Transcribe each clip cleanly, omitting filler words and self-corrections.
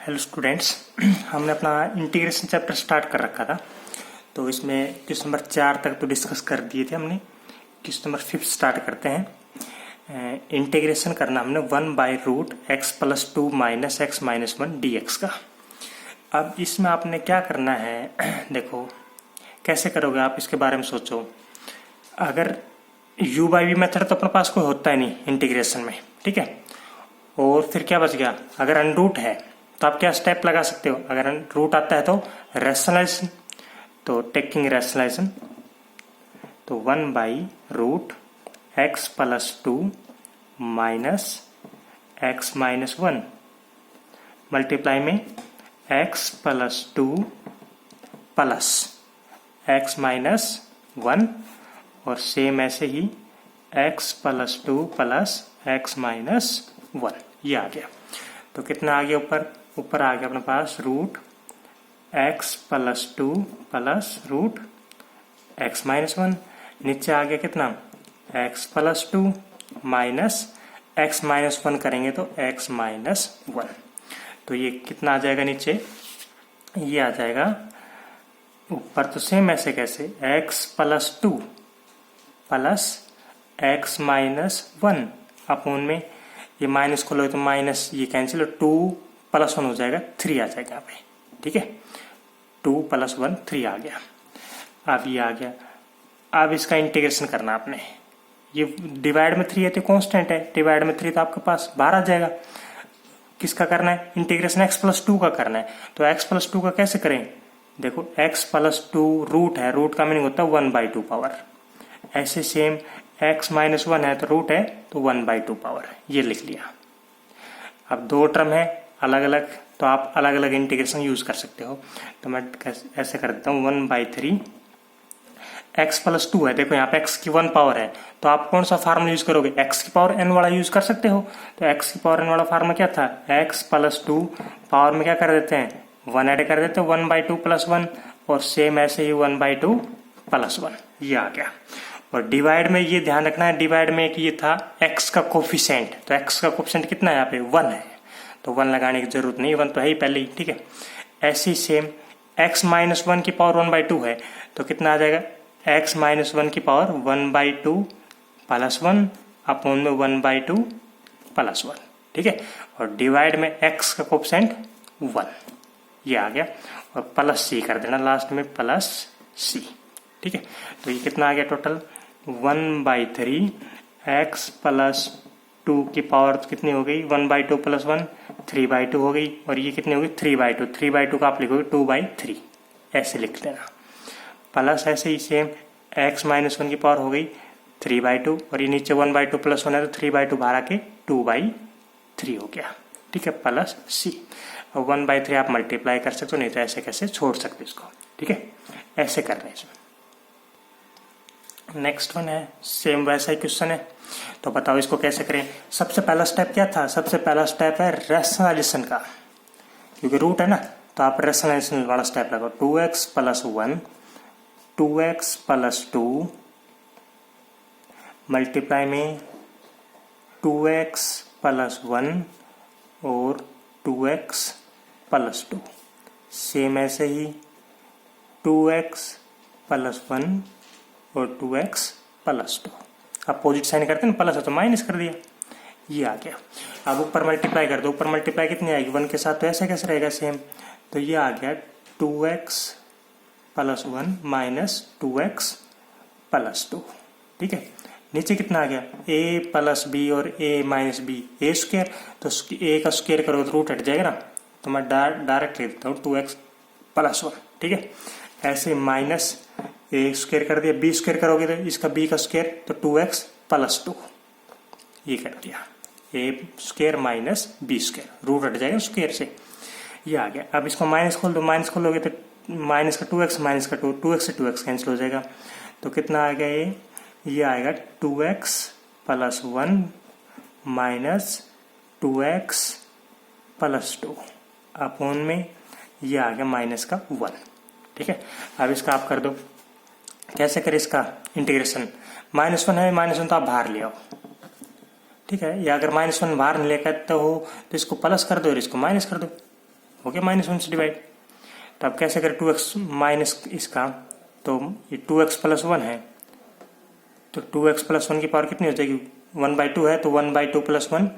Hello students, हमने अपना integration chapter start कर रखा था। तो इसमें क्वेश्चन नंबर 4 तक तो डिस्कस कर दिए थे हमने। क्वेश्चन नंबर 5 स्टार्ट करते हैं। इंटीग्रेशन करना हमने 1/√x+2 - x - 1 dx का। अब इसमें आपने क्या करना है देखो कैसे करोगे आप, इसके बारे में सोचो। अगर u/v मेथड तो अपने पास कोई होता ही नहीं इंटीग्रेशन में, ठीक है। और फिर क्या बच गया, अगर अनरूट है तो आप क्या स्टेप लगा सकते हो। अगर रूट आता है तो रैशनलाइजेशन, तो टेकिंग रैशनलाइजेशन, तो 1/√x+2 - x - 1 मल्टीप्लाई में x+2 प्लस x - 1 और सेम ऐसे ही x+2 प्लस x - 1, ये आ गया। तो कितना आ गया ऊपर आ गया अपने पास √x+2 प्लस √x - 1। नीचे आ गया कितना x+2 माइनस x - 1 करेंगे तो x - 1। तो ये कितना आ जाएगा नीचे, ये आ जाएगा ऊपर तो सेम ऐसे कैसे x+2 प्लस x - 1 अपोन में ये माइनस को लो तो माइनस ये कैंसिल, 2 + 1 हो जाएगा 3 आ जाएगा यहाँ पे, ठीक है। 2 + 1 3 आ गया। अब ये आ गया। अब इसका इंटीग्रेशन करना आपने। ये डिवाइड में 3 है तो कांस्टेंट है, डिवाइड में 3 तो आपके पास बाहर आ जाएगा। किसका करना है इंटीग्रेशन, x+2 का करना है। तो x+2 का कैसे करें, देखो x+2 रूट है, रूट का मीनिंग होता है 1/2 पावर। ऐसे सेम x - 1 है तो रूट है तो 1/2 पावर, ये लिख लिया। अब दो टर्म है अलग अलग, तो आप अलग अलग इंटीग्रेशन यूज कर सकते हो। तो मैं ऐसे कर देता हूँ 1/3 x+2 है। देखो यहाँ पे x की 1 पावर है तो आप कौन सा फार्मूला यूज करोगे, x की पावर n वाला यूज कर सकते हो। तो x की पावर n वाला फार्मूला क्या था, x+2 पावर में क्या कर देते हैं 1 ऐड कर देते हैं 1/2 + 1 और सेम ऐसे ही 1/2 + 1, ये आ गया। और डिवाइड में ये ध्यान रखना है, डिवाइड में एक ये था x का कोफिशिएंट, तो x का कोफिशिएंट कितना है यहाँ पे 1 है, तो 1 लगाने की जरूरत नहीं, 1 तो है ही पहले ही, ठीक है। ऐसे ही सेम x - 1 की पावर 1/2 है तो कितना आ जाएगा x - 1 की पावर 1/2 + 1 अपोन में 1/2 + 1, ठीक है। और डिवाइड में x का कोफिशिएंट 1, ये आ गया। और प्लस c कर देना लास्ट में, प्लस c, ठीक है। तो ये कितना आ गया टोटल 1/3 x+2 की पावर कितनी हो गई 1/2 + 1 3/2 हो गई। और ये कितनी होगी 3/2, 3/2 का आप लिखोगे 2/3, ऐसे लिख देना। प्लस ऐसे ही सेम x - 1 की पावर हो गई 3/2 और ये नीचे 1/2 + 1 है तो 3/2 बाहर आके 2/3 हो गया, ठीक है, प्लस c। और 1/3 आप मल्टीप्लाई कर सकते हो, नहीं तो ऐसे कैसे छोड़ सकते हो इसको, ठीक है। ऐसे कर रहे हैं। नेक्स्ट वन है सेम वैसा ही क्वेश्चन है, तो बताओ इसको कैसे करें। सबसे पहला स्टेप क्या था, सबसे पहला स्टेप है रैशनलाइजेशन का, क्योंकि रूट है ना, तो आप रैशनलाइजेशन वाला स्टेप लगाओ। 2x + 1 2x + 2 मल्टीप्लाई में 2x + 1 और 2x + 2 सेम ऐसे ही 2x + 1 और 2x + 2। अपोजिट साइन करते हैं ना, प्लस है तो माइनस कर दिया, ये आ गया। अब ऊपर मल्टीप्लाई कर दो, ऊपर मल्टीप्लाई कितनी आएगी 1 के साथ, तो ऐसे कैसे रहेगा सेम, तो ये आ गया 2x + 1 माइनस 2x + 2, ठीक है। नीचे कितना आ गया a + b और a - b a², तो a का स्क्वायर करोगे तो रूट हट जाएगा ना, तो मैं डायरेक्ट लिख देता हूँ 2x + 1, ठीक है। ऐसे माइनस a² कर दिया, b² करोगे तो इसका b का स्क्वायर तो 2x + 2, ये कर दिया a² माइनस b², रूट हट जाएगा स्क्वायर से, ये आ गया। अब इसको माइनस खोल दो, माइनस खोलोगे तो माइनस का 2x माइनस का 2x से 2x कैंसिल हो जाएगा, तो कितना आ गया ये आएगा 2x + 1 माइनस 2x + 2 अपोन में ये आ गया माइनस का 1, ठीक है। अब इसका आप कर दो, कैसे करें इसका इंटीग्रेशन, -1 है, -1 तो आप बाहर ले आओ, ठीक है। या अगर -1 बाहर नहीं लेकर तो इसको प्लस कर दो और इसको माइनस कर दो, हो गया -1 से डिवाइड। तो अब कैसे करें 2x माइनस इसका, तो ये 2x प्लस 1 है, तो 2x प्लस 1 की पावर कितनी हो जाएगी, 1/2 है, तो 1/2 प्लस 1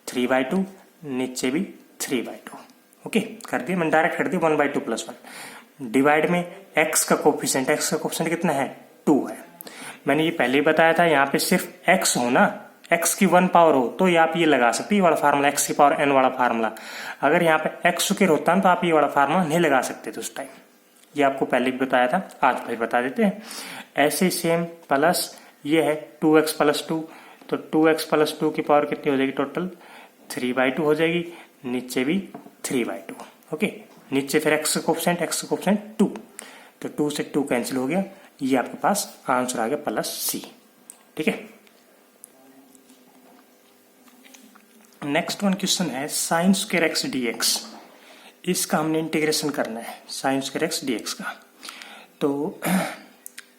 3/2, नीचे भी 3/2। ओके, कर दिया मैंने, डायरेक्ट कर दिया 1/2 प्लस 1। डिवाइड में x का कोफिशिएंट कितना है, 2 है। मैंने ये पहले ही बताया था, यहाँ पे सिर्फ x हो ना, x की 1 पावर हो तो ये आप ये लगा सकते हैं, ये वाला फार्मूला x की पावर n वाला फार्मूला। अगर यहाँ पे x स्क्वायर होता ना तो आप ये वाला फार्मूला नहीं लगा सकते थे उस टाइम, ये आपको पहले भी बताया था, आज फिर बता देते हैं। ऐसे सेम प्लस ये है 2x प्लस 2, तो 2x प्लस 2 की पावर कितनी हो जाएगी, टोटल 3/2 हो जाएगी, नीचे भी 3/2। ओके, नीचे फिर x का कोफिशिएंट 2, तो 2 से 2 कैंसिल हो गया, ये आपके पास आंसर आ गया +c। ठीक है, नेक्स्ट वन क्वेश्चन है साइन स्क्वायर एक्स dx। इसका हमने इंटीग्रेशन करना है, साइन स्क्वायर एक्स dx का। तो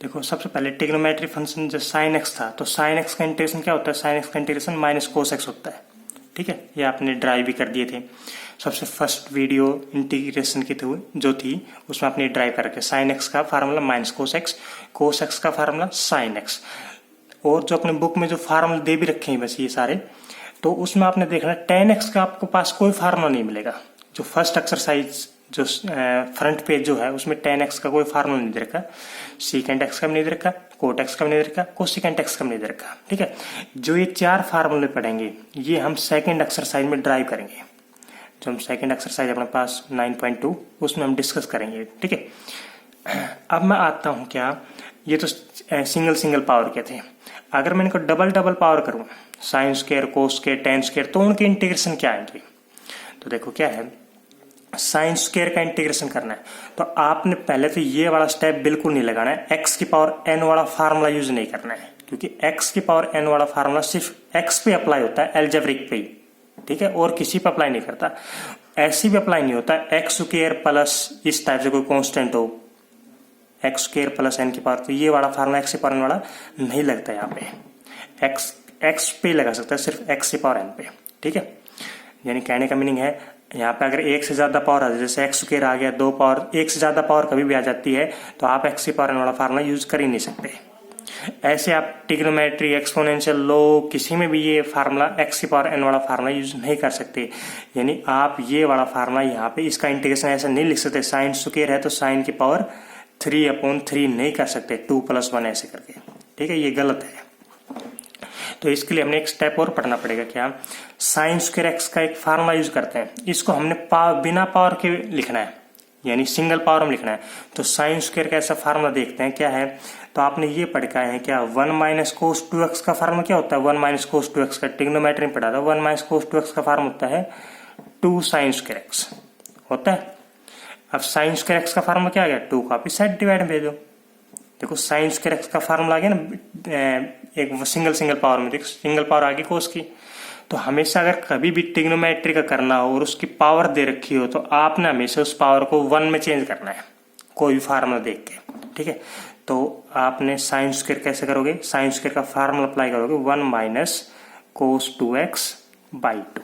देखो, सबसे पहले ट्रिग्नोमेट्री फंक्शन जो साइन एक्स था, तो साइन एक्स का इंटीग्रेशन क्या होता है, साइन एक्स का इंटीग्रेशन माइनस कोस एक्स होता है। ठीक है, ये आपने ड्राइव भी कर दिए थे, सबसे फर्स्ट वीडियो इंटीग्रेशन की जो थी उसमें आपने ड्राइव कर रखे, साइन एक्स का फार्मूला माइनस कोस एक्स का फार्मूला साइन एक्स। और जो अपने बुक में जो फार्मूला दे भी रखे हैं बस ये सारे, तो उसमें आपने देखना tan x का आपको पास कोई फार्मूला नहीं मिलेगा। जो फर्स्ट एक्सरसाइज जो फ्रंट पेज जो है उसमें tan x का कोई फार्मूला नहीं दे रखा, secant x का भी नहीं दे रखा, cot x का भी नहीं दे रखा, cosecant x का भी नहीं दे रखा। ठीक है, जो ये 4 फार्मूले पढ़ेंगे ये हम सेकंड एक्सरसाइज में ड्राइव करेंगे, जो हम सेकंड एक्सरसाइज अपने पास 9.2 उसमें हम डिस्कस करेंगे। ठीक है, अब मैं आता हूँ क्या, ये तो सिंगल पावर के थे, अगर मैं इनको डबल पावर करूं, sine square, cos square, ten square, तो उनके इंटीग्रेशन क्या आएंगे। तो देखो क्या है, साइन स्क्वायर का इंटीग्रेशन करना है तो आपने पहले तो ये वाला स्टेप बिल्कुल नहीं लगाना है, x की पावर n वाला फार्मूला यूज नहीं करना है, क्योंकि x की पावर n वाला फार्मूला सिर्फ x पे अप्लाई होता है, एल्जेब्रिक पे ही। ठीक है, और किसी पे अप्लाई नहीं करता, ऐसी भी अप्लाई नहीं होता एक्स स्क्वायर प्लस इस टाइप से कोई कॉन्स्टेंट हो, एक्स स्क्वायर प्लस एन की पावर, तो ये वाला फार्मूला एक्स की पावर एन वाला नहीं लगता यहाँ पे, एक्स पे लगा सकता है, सिर्फ एक्स की पावर एन पे। ठीक है, यानी कहने का मीनिंग है यहाँ पे अगर एक से ज्यादा पावर आ जाए, जैसे एक्स स्क्वायर आ गया, 2 पावर, एक से ज्यादा पावर कभी भी आ जाती है तो आप एक्स की पावर एन वाला फार्मूला यूज कर ही नहीं सकते। ऐसे आप ट्रिग्नोमेट्री, एक्सपोनेंशियल, लो, किसी में भी ये फार्मूला एक्स की पावर एन वाला फार्मूला यूज नहीं कर सकते। यानी आप ये वाला फार्मूला यहाँ पे इसका इंटीग्रेशन ऐसा नहीं लिख सकते, साइन स्क्वायर है तो साइन की पावर 3/3 नहीं कर सकते, 2 + 1 ऐसे करके। ठीक है, ये गलत है, तो इसके लिए हमने एक स्टेप और पढ़ना पड़ेगा, क्या, साइन स्क्वायर एक्स का एक फार्मूला यूज करते हैं, इसको हमने बिना पावर के लिखना है, यानी सिंगल पावर में लिखना है। तो साइन स्क्वायर का ऐसा फार्मूला देखते हैं क्या है, तो आपने ये पढ़ के आए हैं क्या, 1 - cos 2x का फार्मूला क्या होता है, 1 - cos 2x का ट्रिग्नोमेट्री में पढ़ा था, 1 - cos 2x का फार्मूला होता है 2 sin स्क्वायर x होता है। अब साइन स्क्वायर एक्स का फार्मूला क्या आ गया, 2 का साइड डिवाइड में भेजो। देखो साइन स्क्वायर एक्स का फार्मूला आ गया ना, एक सिंगल पावर में, देखो सिंगल पावर आ गई कोस की। तो हमेशा अगर कभी भी ट्रिग्नोमेट्री का करना हो और उसकी पावर दे रखी हो तो आपने हमेशा उस पावर को 1 में चेंज करना है, कोई भी फार्मूला देख के। ठीक है, तो आपने साइन स्क्वायर कैसे करोगे, साइन स्क्वायर का फार्मूला अप्लाई करोगे 1 - cos 2x/2।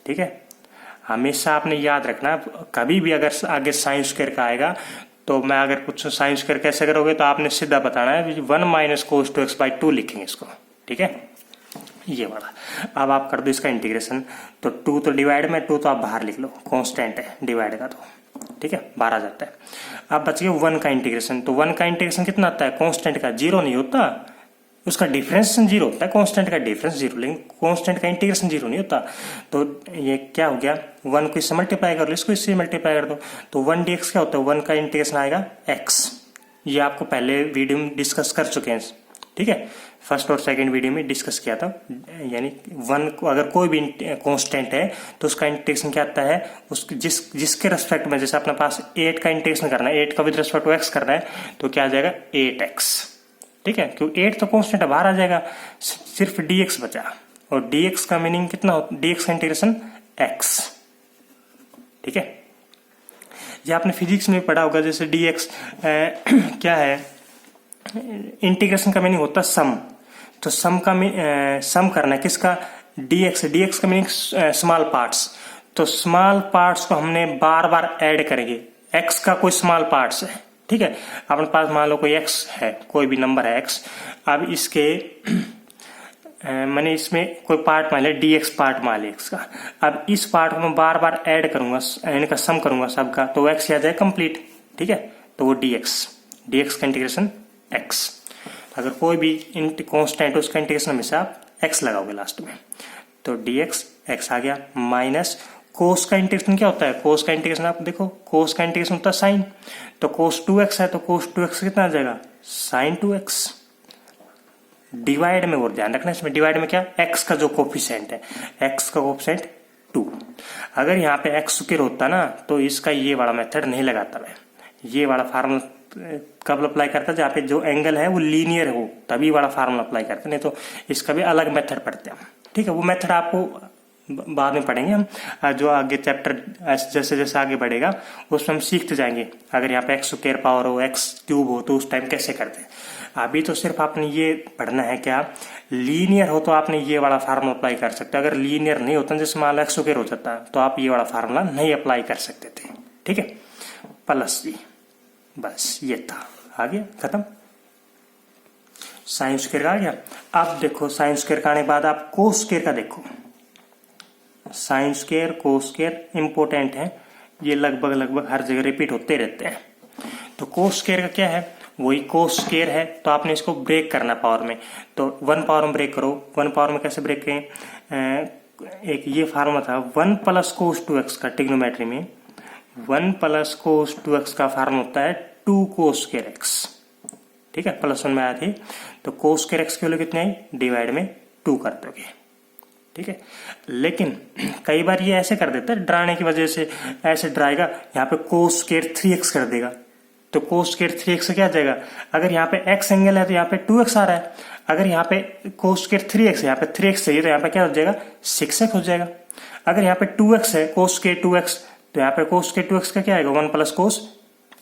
ठीक है, हमेशा आपने याद रखना, कभी भी अगर आगे साइन स्क्वायर का आएगा तो मैं अगर पूछूं साइन स्क्वायर कैसे करोगे तो आपने सीधा बताना है 1 - cos 2x/2 लिखेंगे इसको। ठीक है, ये वाला। अब आप कर दो इसका इंटीग्रेशन, तो 2 तो डिवाइड में, 2 तो आप बाहर लिख लो, कांस्टेंट है डिवाइड का, तो ठीक है बाहर आ जाता है। अब बच गया 1 का इंटीग्रेशन, तो 1 का इंटीग्रेशन कितना आता है, कांस्टेंट का 0 नहीं होता, उसका डिफरेंस 0 होता है, कांस्टेंट का डिफरेंस 0, लेकिन कांस्टेंट का इंटीग्रेशन 0 नहीं होता। तो ये क्या हो गया, 1 को इससे मल्टीप्लाई कर लो, इसको इससे मल्टीप्लाई कर दो, तो 1 dx क्या होता है, 1 का इंटीग्रेशन आएगा x। ये आपको पहले वीडियो में डिस्कस कर चुके हैं। ठीक है, फर्स्ट और सेकंड वीडियो में डिस्कस किया था। यानी 1 को अगर कोई भी कांस्टेंट है तो उसका इंटीग्रेशन क्या आता है, उसके जिसके रेस्पेक्ट में, जैसे अपने पास 8 का इंटीग्रेशन करना है, 8 का विद रेस्पेक्ट टू x करना है, तो क्या आ जाएगा 8x। ठीक है, क्योंकि 8 तो कांस्टेंट बाहर आ जाएगा, सिर्फ dx बचा, और dx का मीनिंग कितना होता है, dx का इंटीग्रेशन x। ठीक है, ये आपने फिजिक्स में पढ़ा होगा, जैसे dx क्या है, इंटीग्रेशन का मीनिंग होता है सम, तो सम करना है किसका, dx का मीनिंग स्मॉल पार्ट्स, तो स्मॉल पार्ट्स को हमने बार बार ऐड करेंगे। एक्स का कोई स्मॉल पार्ट्स है, ठीक है, अपने पास मान लो कोई एक्स है, कोई भी नंबर है एक्स। अब इसके मैंने इसमें कोई पार्ट मान लिया dx पार्ट मान लिया एक्स का। अब इस पार्ट को मैं बार बार ऐड करूंगा, इनका सम करूंगा सबका, तो एक्स आ जाए कंप्लीट, ठीक है। तो वो dx का इंटीग्रेशन x। अगर कोई भी कांस्टेंट उसका इंटीग्रेशन हमेशा आप x लगाओगे लास्ट में, तो dx x आ गया। माइनस कोस का इंटीग्रेशन क्या होता है, कोस का इंटीग्रेशन आप देखो, कोस का इंटीग्रेशन होता है साइन, तो कोस 2x है, तो कोस 2x कितना आ जाएगा, साइन 2x। डिवाइड में और ध्यान रखना, इसमें डिवाइड में क्या, x का जो कोफिशिएंट है, x का कोफिशिएंट 2। अगर यहाँ पे x स्क्वायर होता ना, तो इसका ये वाला मेथड नहीं लगाता मैं, ये वाला फार्मूला कब अप्लाई करता है, जहाँ पे जो एंगल है वो लीनियर हो, तभी वाला फार्मूला अप्लाई करते, नहीं तो इसका भी अलग मेथड पढ़ते हैं, ठीक है। वो मेथड आपको बाद में पढ़ेंगे हम, जो आगे चैप्टर जैसे जैसे आगे बढ़ेगा उसमें हम सीखते जाएंगे। अगर यहाँ पे एक्स स्क्वायर पावर हो, एक्स क्यूब हो, तो उस टाइम कैसे करते हैं। अभी तो सिर्फ आपने ये पढ़ना है क्या, लीनियर हो तो आपने ये वाला फार्मूला अप्लाई कर सकते हो, अगर लीनियर नहीं होता, जैसे मान लो एक्स स्क्वायर हो जाता है, तो आप ये वाला फार्मूला नहीं अप्लाई कर सकते थे, ठीक है। प्लस बी, बस ये था, आ गया खत्म। साइन स्क्वायर आ गया। अब देखो साइन स्क्वायर का आने के बाद आप कोस स्क्वायर का देखो, sine square cos square important है, ये लगभग हर जगह रिपीट होते रहते हैं। तो कोस स्क्वायर का क्या है, वही कोस स्क्वायर है, तो आपने इसको ब्रेक करना पावर में, तो 1 पावर में ब्रेक करो। 1 पावर में कैसे ब्रेक करें, एक ये फार्मूला था 1 प्लस कोस 2x का, ट्रिग्नोमेट्री में 1 प्लस कोस 2x का फार्मूला होता है 2 कोस स्क्वायर x, ठीक है, प्लस 1 में आया थी। तो कोस स्क्वायर x की वैल्यू कितनी आई, डिवाइड में 2 कर दोगे, ठीक है। लेकिन कई बार ये ऐसे कर देता है, डराने की वजह से ऐसे डराएगा, यहाँ पे कोस स्क्वायर 3x कर देगा, तो कोस स्क्वायर 3x से क्या आ जाएगा, अगर यहाँ पे x एंगल है तो यहाँ पे 2x आ रहा है, अगर यहाँ पे कोस स्क्वायर 3x है, यहाँ पे 3x चाहिए, तो यहाँ पे क्या हो जाएगा, 6x हो जाएगा। अगर यहाँ पे 2x है, कोस स्क्वायर 2x, तो यहाँ पे कोस स्क्वायर 2x का क्या आएगा, 1 प्लस कोस,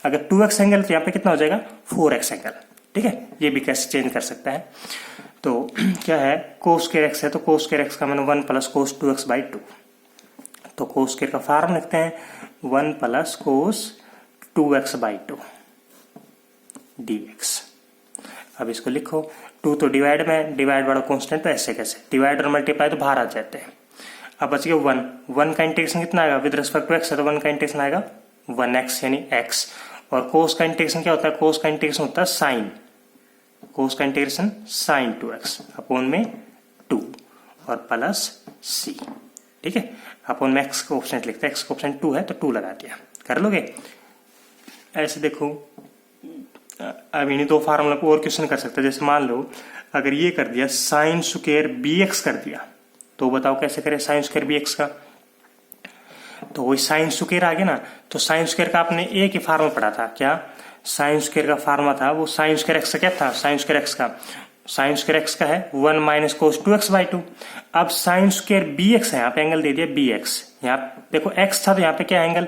अगर 2x एंगल तो यहाँ पे कितना हो जाएगा, 4x एंगल, ठीक है। ये भी कैसे चेंज कर सकता है, तो क्या है, कोस स्क्वायर x है, तो कोस स्क्वायर x का मैंने 1 प्लस कोस 2x बाई 2, तो कोस स्क्वायर का फॉर्म लिखते हैं 1 plus cos 2x by 2 dx। अब इसको लिखो, 2 तो डिवाइड में, डिवाइड वाला कांस्टेंट, तो ऐसे कैसे, डिवाइड और मल्टीप्लाई तो बाहर आ जाते हैं। अब बच गया 1 का इंटीग्रेशन कितना आएगा, विद रिस्पेक्ट टू x है, तो 1 का इंटीग्रेशन आएगा 1x यानी x। और कोस का इंटीग्रेशन क्या होता है, कोस का इंटीग्रेशन होता है साइन, कोस का इंटीग्रेशन साइन 2x अपॉन में 2 और प्लस c, ठीक है। अपॉन में x का ऑप्शन लिखते हैं, x का ऑप्शन 2 है तो 2 लगा दिया, कर लोगे। ऐसे देखो, अब इन्हीं 2 फार्मूला को और क्वेश्चन कर सकते हैं, जैसे मान लो अगर ये कर दिया साइन स्क्वायर bx कर दिया, तो बताओ कैसे करें साइन स्क्वायर bx का, तो वही साइन स्क्वायर आ गया ना। तो साइन स्क्वायर का आपने एक ही फार्मूला पढ़ा था, क्या, साइन स्क्वायर का फार्मूला था वो साइन स्क्वायर x का क्या था, साइन स्क्वायर x का है 1 माइनस कोस 2x बाई 2। अब साइन स्क्वायर bx है, यहाँ पे एंगल दे दिया bx, यहाँ देखो x था तो यहाँ पे क्या एंगल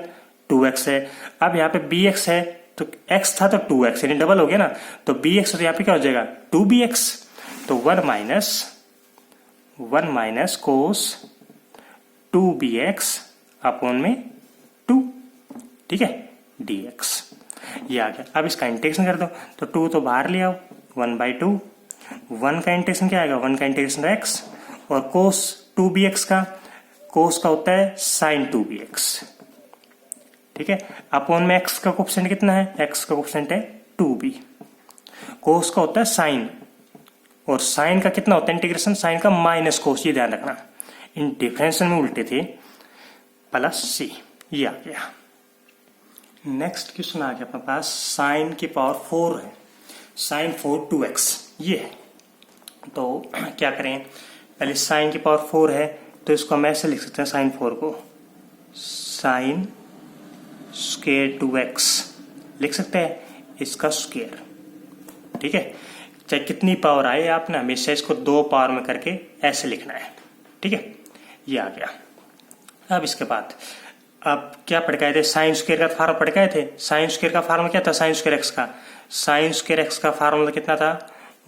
2x है, अब यहाँ पे bx है तो x था तो 2x यानी डबल हो गया ना, तो bx तो यहाँ पे क्या हो जाएगा 2bx, तो 1 माइनस कोस 2bx अपॉन में 2, ठीक है, dx ये आ गया। अब इसका इंटीग्रेशन कर दो, तो 2 तो बाहर ले आओ, 1 बाई 2, 1 का इंटीग्रेशन क्या आएगा, 1 का इंटीग्रेशन x, और कोस 2bx का, कोस का होता है साइन 2bx, ठीक है। अपॉन में x का कोएफिशिएंट कितना है, x का कोएफिशिएंट है 2b, कोस का होता है साइन, और साइन का कितना होता है इंटीग्रेशन, साइन का माइनस कोस, ये ध्यान रखना, इन डिफरेंशियल में उल्टे थे, प्लस c, ये आ गया। नेक्स्ट क्वेश्चन आ गया अपने पास, साइन की पावर 4 है, साइन 4 2x ये है, तो क्या करें, पहले साइन की पावर 4 है, तो इसको हम ऐसे लिख सकते हैं, साइन 4 को साइन स्क्वायर 2x लिख सकते हैं, इसका स्क्वायर, ठीक है। चाहे कितनी पावर आए, आपने हमेशा इसको 2 पावर में करके ऐसे लिखना है, ठीक है, ये आ गया। अब इसके बाद अब क्या पढ़ गए थे, साइन स्क्वायर का फार्मूला पढ़ गए थे, साइन स्क्वायर का फार्मूला क्या था, साइन स्क्वायर x का, साइन स्क्वायर x का फार्मूला कितना था,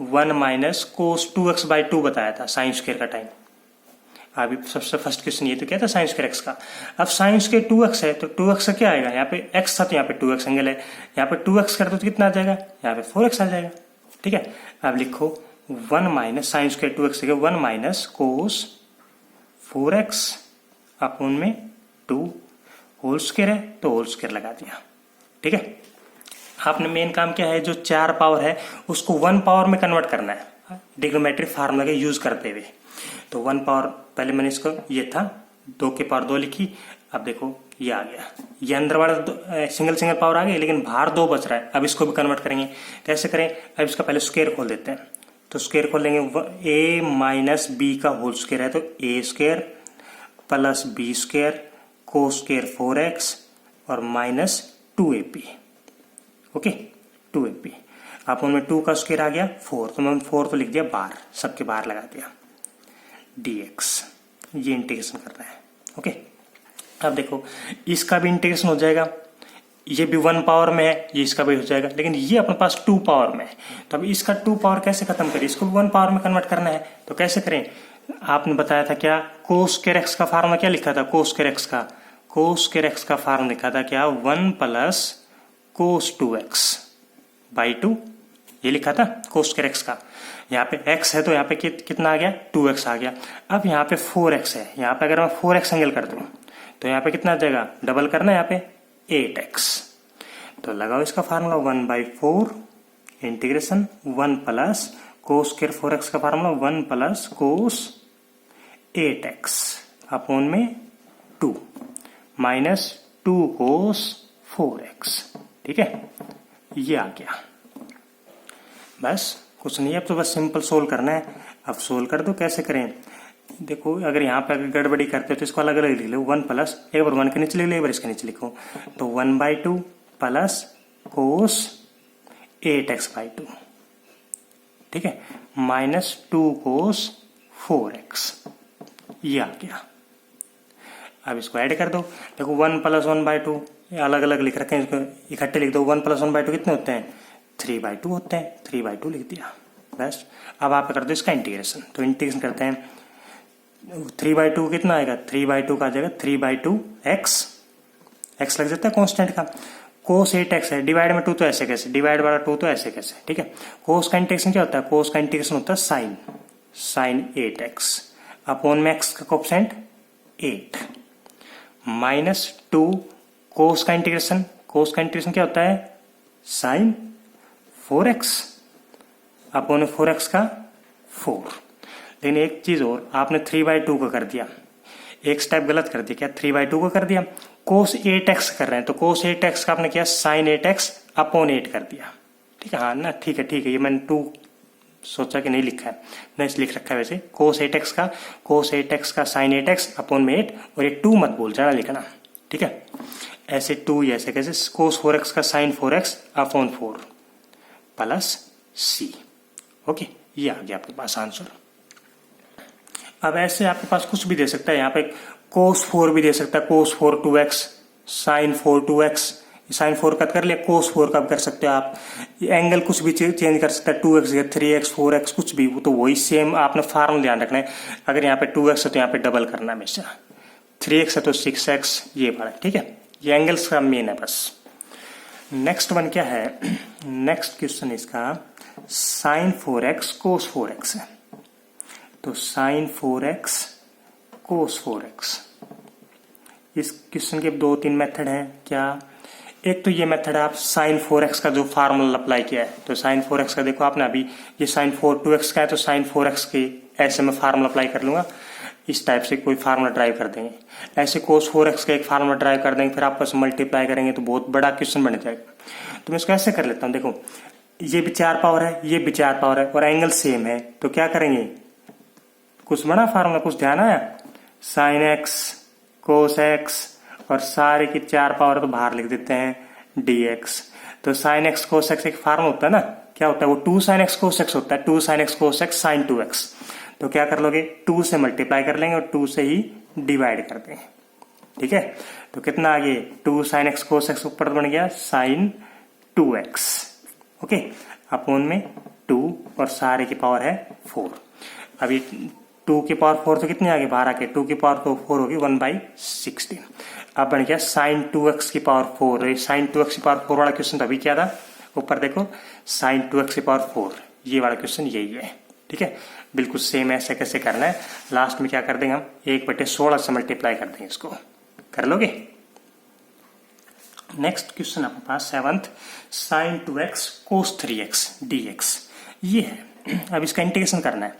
1 माइनस कोस 2x बाई 2 बताया था साइन स्क्वायर का टाइम। अभी सबसे फर्स्ट क्वेश्चन ये तो क्या था साइन स्क्वायर एक्स का। अब साइन स्क्वायर 2x है तो 2x का क्या आएगा, यहाँ पे x था तो यहाँ पे 2x एंगल है, यहाँ पे 2x कर दो तो कितना आ जाएगा, यहाँ पे 4x आ जाएगा। ठीक है, अब लिखो 1 माइनस साइन स्क्वायर 2x है 1 माइनस कोस 4x अपॉन में 2 होल स्क्वायर है तो होल स्क्वायर लगा दिया। ठीक है, आपने मेन काम क्या है, जो 4 पावर है उसको 1 पावर में कन्वर्ट करना है ट्रिग्नोमेट्रिक फार्मूला का यूज करते हुए। तो 1 पावर पहले मैंने इसको ये था 2 की पावर 2 लिखी, अब देखो ये आ गया, ये अंदर वाला सिंगल पावर आ गया लेकिन बाहर 2 बच रहा है। अब इसको भी कन्वर्ट करेंगे, कैसे करें, अब इसका पहले स्क्वायर खोल देते हैं। तो स्क्वायर खोल लेंगे, a माइनस बी का होल स्क्वायर है तो a square plus B square को स्क्वायर 4x और माइनस 2ab। ओके 2ab, आप उनमें 2 का स्क्वायर आ गया 4, तो मैंने 4 तो लिख दिया बाहर, सबके बाहर लगा दिया dx, ये इंटीग्रेशन कर रहा है। ओके, अब देखो इसका भी इंटीग्रेशन हो जाएगा, ये भी 1 पावर में है, ये इसका भी हो जाएगा, लेकिन ये अपने पास 2 पावर में है। तो अब इसका 2 पावर कैसे खत्म करें, इसको 1 पावर में कन्वर्ट करना है। तो कैसे करें, आपने बताया था क्या, कोस स्क्वायर एक्स का फार्मूला क्या लिखा था, कोस स्क्वायर एक्स का फार्मूला लिखा था क्या, 1 प्लस कोस 2x बाई 2, ये लिखा था कोस स्क्वायर एक्स का। यहाँ पे x है तो यहाँ पे कितना आ गया, 2x आ गया। अब यहाँ पे 4x है, यहाँ पे अगर मैं 4x एंगल कर दूं तो यहाँ पे कितना आ जाएगा, डबल करना है यहाँ पे 8x। तो लगाओ इसका formula 1/4 integration 1 plus cos square 4x का formula 1 plus cos 8x upon में 2 माइनस 2 कोस 4x। ठीक है, ये आ गया, बस कुछ नहीं है, अब तो बस सिंपल सोल्व करना है। अब सोल्व कर दो, कैसे करें, देखो अगर यहाँ पे अगर गड़बड़ी करते हो तो इसको अलग अलग लिख लो, 1 प्लस एक बार 1 के नीचे लिख लो, एक बार इसके नीचे लिखो, तो 1/2 प्लस कोस 8x/2, ठीक है, माइनस 2 कोस 4x, ये आ गया। अब इसको ऐड कर दो, देखो 1 प्लस 1/2 अलग अलग लिख रखे हैं, इसको इकट्ठे लिख दो, 1 प्लस 1/2 कितने होते हैं, 3/2 होते हैं, 3/2 लिख दिया बस। अब आप कर दो इसका इंटीग्रेशन, तो इंटीग्रेशन करते हैं, 3/2 कितना आएगा, 3/2 का आ जाएगा 3/2x, x लग जाता है कांस्टेंट का, कोस 8x है, डिवाइड में 2 तो ऐसे कैसे, डिवाइड वाला 2 तो ऐसे कैसे, ठीक है। कोस का इंटीग्रेशन क्या होता है, कोस का इंटीग्रेशन होता है साइन 8x अपॉन में x का कोएफिशिएंट 8 माइनस 2 कोस का इंटीग्रेशन क्या होता है, साइन 4x अपॉन 4x का 4। लेकिन एक चीज और, आपने 3/2 का कर दिया, एक स्टेप गलत कर दिया, क्या 3/2 का कर दिया, कोस 8x कर रहे हैं तो कोस 8x का आपने किया साइन 8x अपॉन 8 कर दिया। ठीक है, हाँ ना, ठीक है, ये मैंने 2 सोचा कि नहीं लिखा है, नहीं लिख रखा है वैसे, कोस 8x का साइन 8x अपॉन में 8, और ये 2 मत भूल जाना लिखना, ठीक है, ऐसे 2 ऐसे कैसे, कोस 4x का sine 4x upon 4 plus c। Okay, ये आ गया आपके पास आंसर। अब ऐसे आपके पास कुछ भी दे सकता है, यहाँ पे कोस 4 भी दे सकता है, कोस 4 2x, साइन 4 2x, साइन 4 का कर लिया, कोस 4 का भी कर सकते हो आप, एंगल कुछ भी चेंज कर सकता है, 2x या 3x 4x कुछ भी, तो वही सेम आपने फार्मूला ध्यान रखना है। अगर यहाँ पे 2x है तो यहाँ पे डबल करना है हमेशा, 3x है तो 6x, ये वाला, ठीक है, ये एंगल्स का मेन है बस। नेक्स्ट वन क्या है, नेक्स्ट क्वेश्चन इसका साइन 4x कोस 4x है, तो साइन 4x कोस 4x, इस क्वेश्चन के 2-3 मेथड हैं क्या, एक तो ये मेथड है, आप साइन 4x का जो फार्मूला अप्लाई किया है, तो साइन 4x का देखो आपने अभी, ये साइन 2x का है तो साइन 4x के ऐसे में फार्मूला अप्लाई कर लूंगा, इस टाइप से कोई फार्मूला ड्राइव कर देंगे, ऐसे कोस 4x का एक फार्मूला ड्राइव कर देंगे, फिर आपस में मल्टीप्लाई करेंगे तो बहुत बड़ा क्वेश्चन बन जाएगा। तो मैं इसको ऐसे कर लेता हूँ, देखो ये भी 4 पावर है, ये भी 4 पावर है, और एंगल सेम है, तो क्या करेंगे, कुछ बड़ा फार्मूला कुछ ध्यान आया, साइन x कोस x और सारे की 4 पावर तो बाहर लिख देते हैं dx। तो साइन x कोस x एक फार्मूला होता है ना, क्या होता है वो 2 साइन x कोस x होता है, 2 साइन x कोस x साइन 2x। तो क्या कर लोगे, 2 से मल्टीप्लाई कर लेंगे और 2 से ही डिवाइड कर देंगे, ठीक है। तो कितना आ गया, 2 साइन x कोस x ऊपर बन गया साइन 2x, ओके, अपॉन में 2 और सारे की पावर है 4। अभी 2 की पावर 4 तो कितनी आ गई बाहर आके 2 की पावर 4 होगी 1/16। अब बन गया sin 2x की पावर 4। sin 2x की पावर 4 वाला क्वेश्चन अभी क्या था, ऊपर देखो sin 2x की पावर 4, ये वाला क्वेश्चन यही है। ठीक है, बिल्कुल सेम ऐसे कैसे करना है। लास्ट में क्या कर देंगे हम 1/16 से मल्टीप्लाई कर देंगे, इसको कर लोगे। नेक्स्ट क्वेश्चन आपके पास 7th sin 2x cos 3x dx ये है। अब इसका इंटीग्रेशन करना है,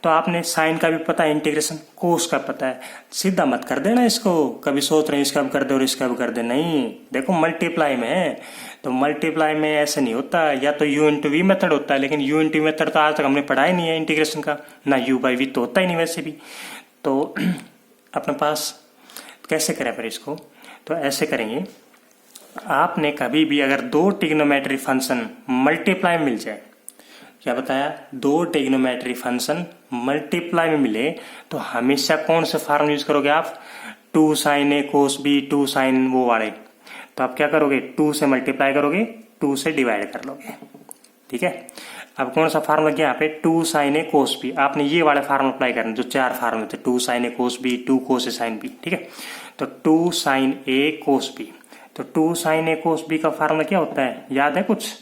तो आपने साइन का भी पता है इंटीग्रेशन, कोस का पता है, सीधा मत कर देना इसको, कभी सोच रहे हैं इसका भी कर दे और इसका भी कर दे, नहीं देखो मल्टीप्लाई में है, तो मल्टीप्लाई में ऐसे नहीं होता, या तो u इंटू वी मेथड होता है, लेकिन u इंटू वी मेथड तो आज तक हमने पढ़ा ही नहीं है इंटीग्रेशन का, ना u बाई वी तो होता ही नहीं वैसे भी। तो अपने पास कैसे करें फिर इसको, तो ऐसे करेंगे, आपने कभी भी अगर दो ट्रिग्नोमेट्री फंक्शन मल्टीप्लाई में मिल जाए, क्या बताया, दो ट्रिग्नोमेट्री फंक्शन मल्टीप्लाई में मिले तो हमेशा कौन से फॉर्म यूज करोगे आप, 2 sin a cos b, 2 sin वो वाले, तो आप क्या करोगे 2 से मल्टीप्लाई करोगे, 2 से डिवाइड कर लोगे। ठीक है, अब कौन सा फार्मूला क्या यहाँ पे 2 sin a cos b, आपने ये वाले फार्मूला अप्लाई करना जो 4 फार्मूले थे, 2 sin a cos b, 2 cos a sin b। ठीक है, तो 2 sin a cos b, तो 2 sin a cos b का फार्मूला क्या होता है, याद है कुछ,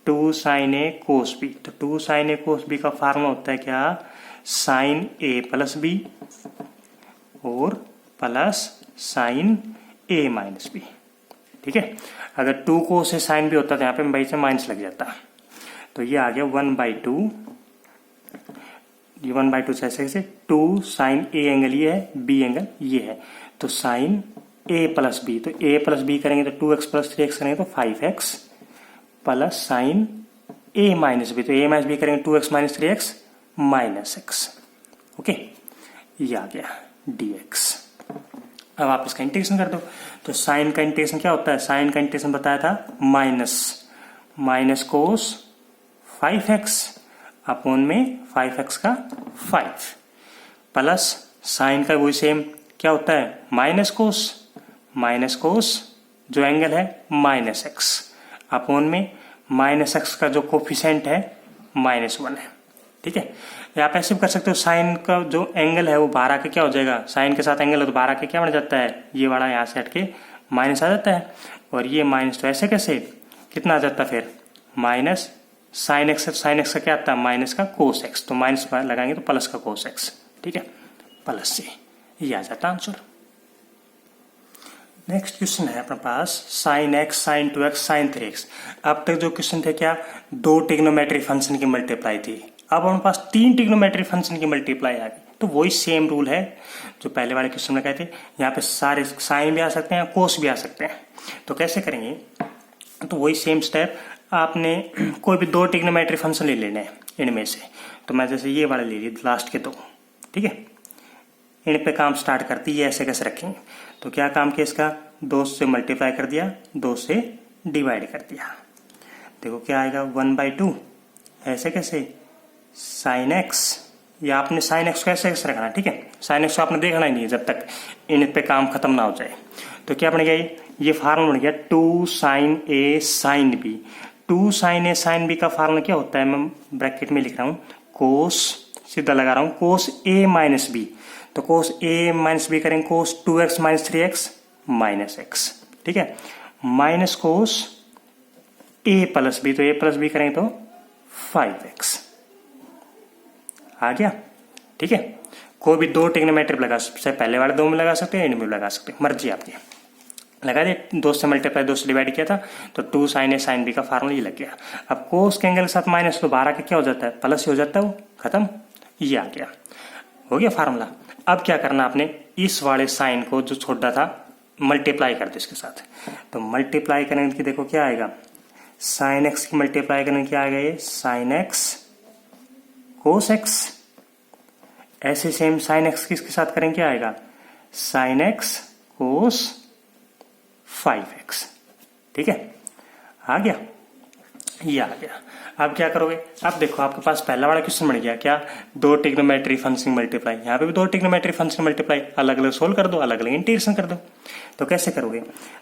2 sin a cos b, तो 2 sin a cos b का फार्मूला होता है क्या, sin a प्लस b और plus sin a minus b। ठीक है, अगर 2 cos a sin b होता तो यहाँ पे भाई से माइनस लग जाता, तो ये आ गया 1/2, ये 1/2 से ऐसे 2 sin a एंगल ये है, b एंगल ये है, तो sin a प्लस b, तो a प्लस b करेंगे तो 2x प्लस 3x करेंगे तो 5x plus sign a minus b, तो a माइनस b करेंगे 2x minus 3x minus x। Okay, ये आ गया dx। अब आप इसका इंटीग्रेशन कर दो, तो साइन का इंटीग्रेशन क्या होता है, साइन का इंटीग्रेशन बताया था माइनस कोस 5x अपॉन में 5x का 5 प्लस साइन का वही सेम क्या होता है माइनस कोस जो एंगल है माइनस x अपॉन में माइनस x का जो कोफिशिएंट है -1 है। ठीक है, या आप ऐसे भी कर सकते हो, साइन का जो एंगल है वो बाहर आके क्या हो जाएगा, साइन के साथ एंगल है तो बाहर आके क्या बन जाता है, ये वाला यहाँ से हट के माइनस आ जाता है, और ये माइनस तो ऐसे कैसे कितना आ जाता है फिर माइनस साइन एक्स का क्या आता है माइनस का कोस एक्स, तो माइनस लगाएंगे तो प्लस का कोस एक्स। ठीक है, प्लस से ये आ जाता आंसर। नेक्स्ट क्वेश्चन है अपने पास sine x, sine 2x, sine 3x। अब तक जो क्वेश्चन थे क्या, दो ट्रिग्नोमेट्री फंक्शन की मल्टीप्लाई थी, अब हमारे पास 3 ट्रिग्नोमेट्री फंक्शन की मल्टीप्लाई आ गई, तो वही सेम रूल है जो पहले वाले क्वेश्चन में कहते, यहाँ पे सारे साइन भी आ सकते हैं कोस भी आ सकते हैं। तो कैसे करेंगे, तो वही सेम स्टेप, आपने कोई भी दो ट्रिग्नोमेट्री फंक्शन ले लेने हैं इनमें से, तो मैं जैसे ये वाला ले लिया लास्ट के दो। ठीक है, इन पे काम स्टार्ट करती है, ऐसे कैसे रखेंगे, तो क्या काम किया इसका, 2 से मल्टीप्लाई कर दिया, 2 से डिवाइड कर दिया, देखो क्या आएगा 1/2, ऐसे कैसे साइन एक्स, या आपने साइन एक्स को ऐसे कैसे रखना। ठीक है, साइन एक्स को आपने देखना ही नहीं है जब तक इन पे काम खत्म ना हो जाए। तो क्या बन गया, ये फार्मूला बन गया 2 sin a sin b। 2 sin a sin b का फार्मूला क्या होता है, मैं ब्रैकेट में लिख रहा हूं कोस, सीधा लगा रहा हूं कोस a माइनस बी, तो कोस a माइनस बी करेंगे कोस 2x minus 3x minus x। ठीक है, minus cos a plus B, तो a प्लस बी करेंगे तो 5x आ गया। ठीक है, कोई भी दो ट्रिग्नोमेट्री लगा सकते, पहले वाले दो में लगा सकते हैं, इनमें लगा सकते हैं, मर्जी आपकी। लगा दे, 2 से मल्टीप्लाई 2 से डिवाइड किया था, तो 2 sin a sin b का फार्मूला ये लग गया। अब कोस के एंगल के साथ माइनस तो बाहर आके क्या हो जाता है, प्लस हो जाता है, वो खत्म, ये आ गया, हो गया फार्मूला। अब क्या करना, आपने इस वाले साइन को जो छोटा था मल्टीप्लाई कर दो इसके साथ, तो मल्टीप्लाई करेंगे कि देखो क्या आएगा, साइन एक्स की मल्टीप्लाई करेंगे क्या आएगा, ये साइन एक्स कोस एक्स, ऐसे सेम साइन एक्स किसके साथ करेंगे क्या आएगा, साइन एक्स कोस 5x। ठीक है, आ गया, ये आ गया। अब क्या करोगे, अब देखो आपके पास पहला वाला क्वेश्चन बन गया क्या, दो ट्रिग्नोमेट्री फंक्शन मल्टीप्लाई, यहाँ पे भी दो ट्रिग्नोमेट्री फंक्शन मल्टीप्लाई, अलग अलग सोल्व कर दो, अलग अलग इंटीग्रेशन कर दो। तो कैसे करोगे,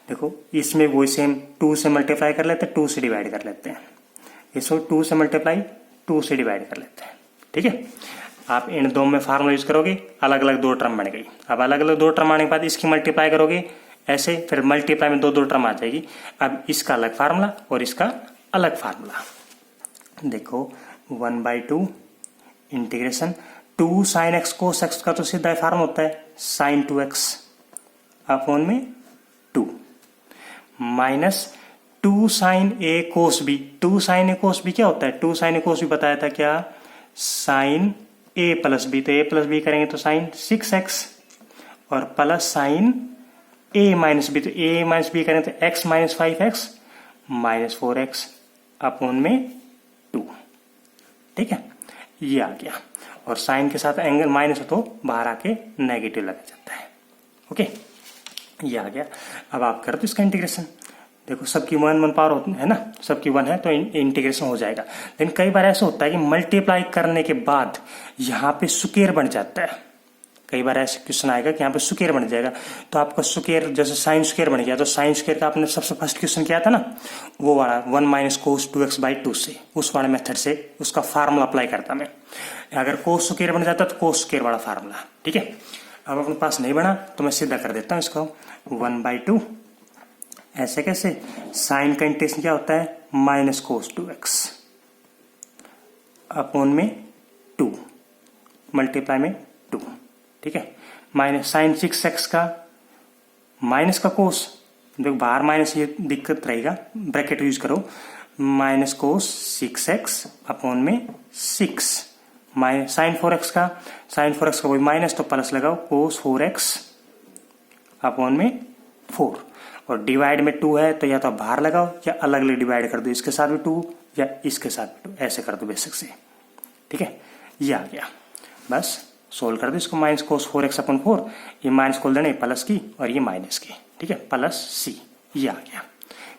देखो इसमें वही सेम 2 से मल्टीप्लाई कर लेते हैं, 2 से डिवाइड कर लेते हैं, इसको 2 से मल्टीप्लाई 2 से डिवाइड कर लेते हैं। ठीक है, आप इन दो में फार्मूला यूज करोगे, अलग अलग दो टर्म बन गई। अब अलग अलग दो टर्म आने के बाद इसकी मल्टीप्लाई करोगे ऐसे, फिर मल्टीप्लाई में दो दो टर्म आ जाएगी। अब इसका अलग फार्मूला और इसका अलग फार्मूला। देखो 1/2 integration 2 sine x cos x का तो सीधा फार्मूला होता है साइन 2x अपॉन में 2 माइनस 2 साइन ए कोस बी। 2 साइन ए कोस बी क्या होता है? 2 साइन ए कोस बी बताया था क्या? साइन ए प्लस बी। तो ए प्लस बी करेंगे तो साइन 6x और प्लस साइन ए माइनस बी। तो ए माइनस बी करेंगे तो x minus 5x minus 4x upon में 2। ठीक है, ये आ गया। और साइन के साथ एंगल माइनस हो तो बाहर आके नेगेटिव लग जाता है। ओके, ये आ गया। अब आप कर दो इसका इंटीग्रेशन। देखो सबकी 1 पावर होती है ना, सबकी 1 है तो इंटीग्रेशन हो जाएगा। लेकिन कई बार ऐसा होता है कि मल्टीप्लाई करने के बाद यहाँ पे स्क्वायर बन जाता है। कई बार ऐसे क्वेश्चन आएगा कि यहाँ पे स्क्वायर बन जाएगा, तो आपका स्क्वायर जैसे साइन स्क्वायर बन गया, तो साइन स्क्वायर का आपने सबसे फर्स्ट क्वेश्चन किया था ना, वो वाला 1 माइनस कोस 2x/2 से, उस वाले मेथड से उसका फार्मूला अप्लाई करता मैं। अगर कोस स्क्वायर बन जाता तो कोस स्क्वायर वाला फार्मूला। ठीक है, अब अपने पास नहीं बना तो मैं सीधा कर देता हूँ इसको 1/2। ऐसे कैसे? साइन का इंटीग्रेशन क्या होता है? माइनस कोस 2x अपॉन में 2 मल्टीप्लाई में 2। ठीक है, माइनस साइन 6x का माइनस का कोस, देखो बाहर माइनस ये दिक्कत रहेगा, ब्रैकेट यूज करो, माइनस कोस 6x अपॉन में 6 माइनस साइन 4x का, साइन 4x का वही माइनस तो प्लस लगाओ कोस 4x अपॉन में 4। और डिवाइड में 2 है तो या तो बाहर लगाओ या अलग अलग डिवाइड कर दो, इसके साथ भी 2 या इसके साथ भी 2, ऐसे कर दो बेसिक से। ठीक है, ये आ गया। बस सोल्व कर दो इसको, माइनस कोस 4x अपॉन 4, ये माइनस खोल देना प्लस की और ये माइनस की। ठीक है, प्लस c, ये आ गया।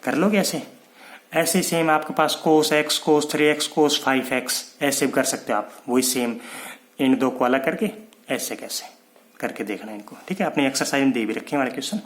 कर लोगे ऐसे। ऐसे सेम आपके पास कोस x, कोस 3x, कोस 5x ऐसे भी कर सकते हो आप, वही सेम इन दो को अलग करके ऐसे कैसे करके देखना इनको। ठीक है, अपनी एक्सरसाइज में दे भी रखे हमारे क्वेश्चन।